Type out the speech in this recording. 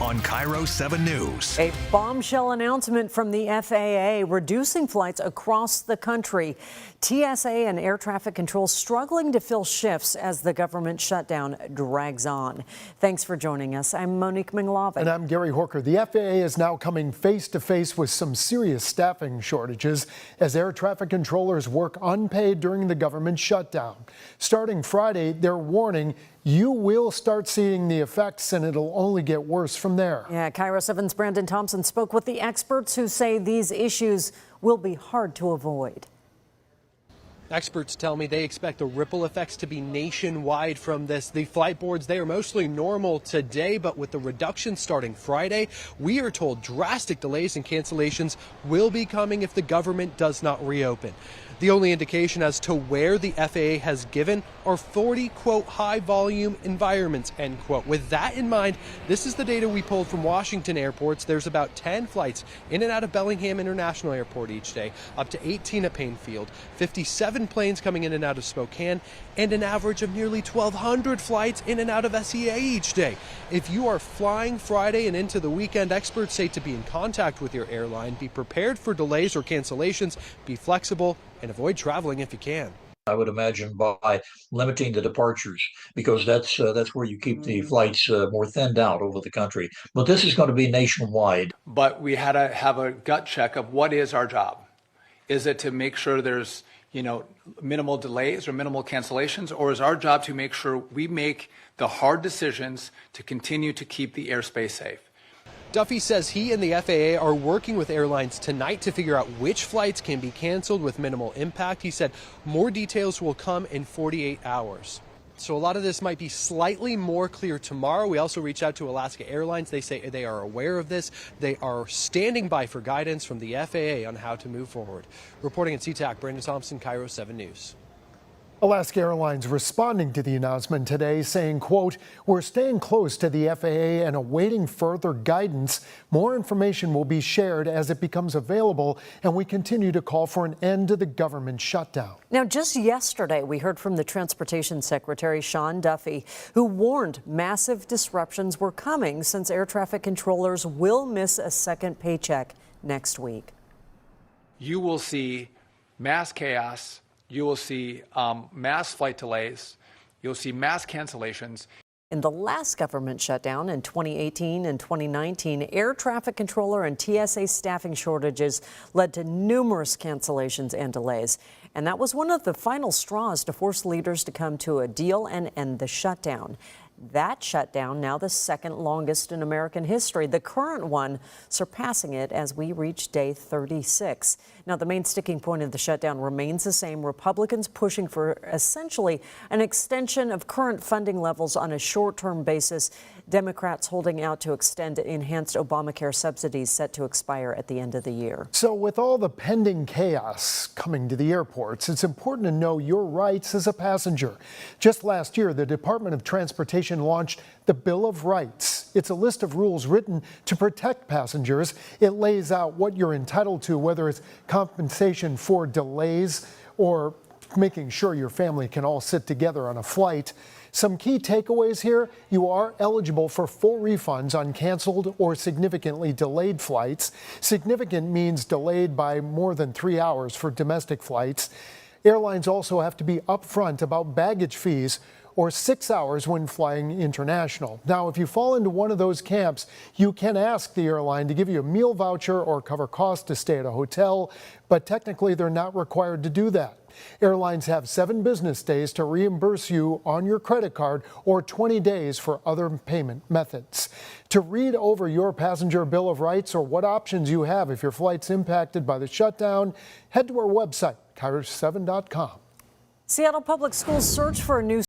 on KIRO 7 News. A bombshell announcement from the FAA reducing flights across the country. TSA and air traffic control struggling to fill shifts as the government shutdown drags on. Thanks for joining us. I'm Monique Minglaven. And I'm Gary Horker. The FAA is now coming face to face with some serious staffing shortages as air traffic controllers work unpaid during the government shutdown. Starting Friday, they're warning you will start seeing the effects, and it'll only get worse from there. Yeah, KIRO 7's Brandon Thompson spoke with the experts who say these issues will be hard to avoid. Experts tell me they expect the ripple effects to be nationwide from this. The flight boards, they are mostly normal today, but with the reduction starting Friday, we are told drastic delays and cancellations will be coming if the government does not reopen. The only indication as to where the FAA has given are 40, quote, high volume environments, end quote. With that in mind, this is the data we pulled from Washington airports. There's about 10 flights in and out of Bellingham International Airport each day, up to 18 at Payne Field, 57 planes coming in and out of Spokane, and an average of nearly 1,200 flights in and out of SEA each day. If you are flying Friday and into the weekend, experts say to be in contact with your airline, be prepared for delays or cancellations, be flexible, and avoid traveling if you can. I would imagine by limiting the departures, because that's where you keep the flights more thinned out over the country. But this is going to be nationwide. But we had to have a gut check of what is our job. Is it to make sure there's minimal delays or minimal cancellations, or is our job to make sure we make the hard decisions to continue to keep the airspace safe? Duffy says he and the FAA are working with airlines tonight to figure out which flights can be canceled with minimal impact. He said more details will come in 48 hours. So a lot of this might be slightly more clear tomorrow. We also reached out to Alaska Airlines. They say they are aware of this. They are standing by for guidance from the FAA on how to move forward. Reporting at SeaTac, Brandon Thompson, KIRO 7 News. Alaska Airlines responding to the announcement today saying, quote, we're staying close to the FAA and awaiting further guidance. More information will be shared as it becomes available, and we continue to call for an end to the government shutdown. Now, just yesterday, we heard from the Transportation Secretary, Sean Duffy, who warned massive disruptions were coming since air traffic controllers will miss a second paycheck next week. You will see mass chaos. You will see mass flight delays. You'll see mass cancellations. In the last government shutdown in 2018 and 2019, air traffic controller and TSA staffing shortages led to numerous cancellations and delays. And that was one of the final straws to force leaders to come to a deal and end the shutdown. That shutdown, now the second longest in American history, the current one surpassing it as we reach day 36. Now, the main sticking point of the shutdown remains the same. Republicans pushing for essentially an extension of current funding levels on a short-term basis. Democrats holding out to extend enhanced Obamacare subsidies set to expire at the end of the year. So with all the pending chaos coming to the airports, it's important to know your rights as a passenger. Just last year, the Department of Transportation launched the Bill of Rights. It's a list of rules written to protect passengers. It lays out what you're entitled to, whether it's compensation for delays or making sure your family can all sit together on a flight. Some key takeaways here: you are eligible for full refunds on canceled or significantly delayed flights. Significant means delayed by more than 3 hours for domestic flights. Airlines also have to be upfront about baggage fees, or 6 hours when flying international. Now, if you fall into one of those camps, you can ask the airline to give you a meal voucher or cover costs to stay at a hotel, but technically they're not required to do that. Airlines have 7 business days to reimburse you on your credit card, or 20 days for other payment methods. To read over your passenger Bill of Rights or what options you have if your flight's impacted by the shutdown, head to our website, KIRO7.com. Seattle Public Schools search for a new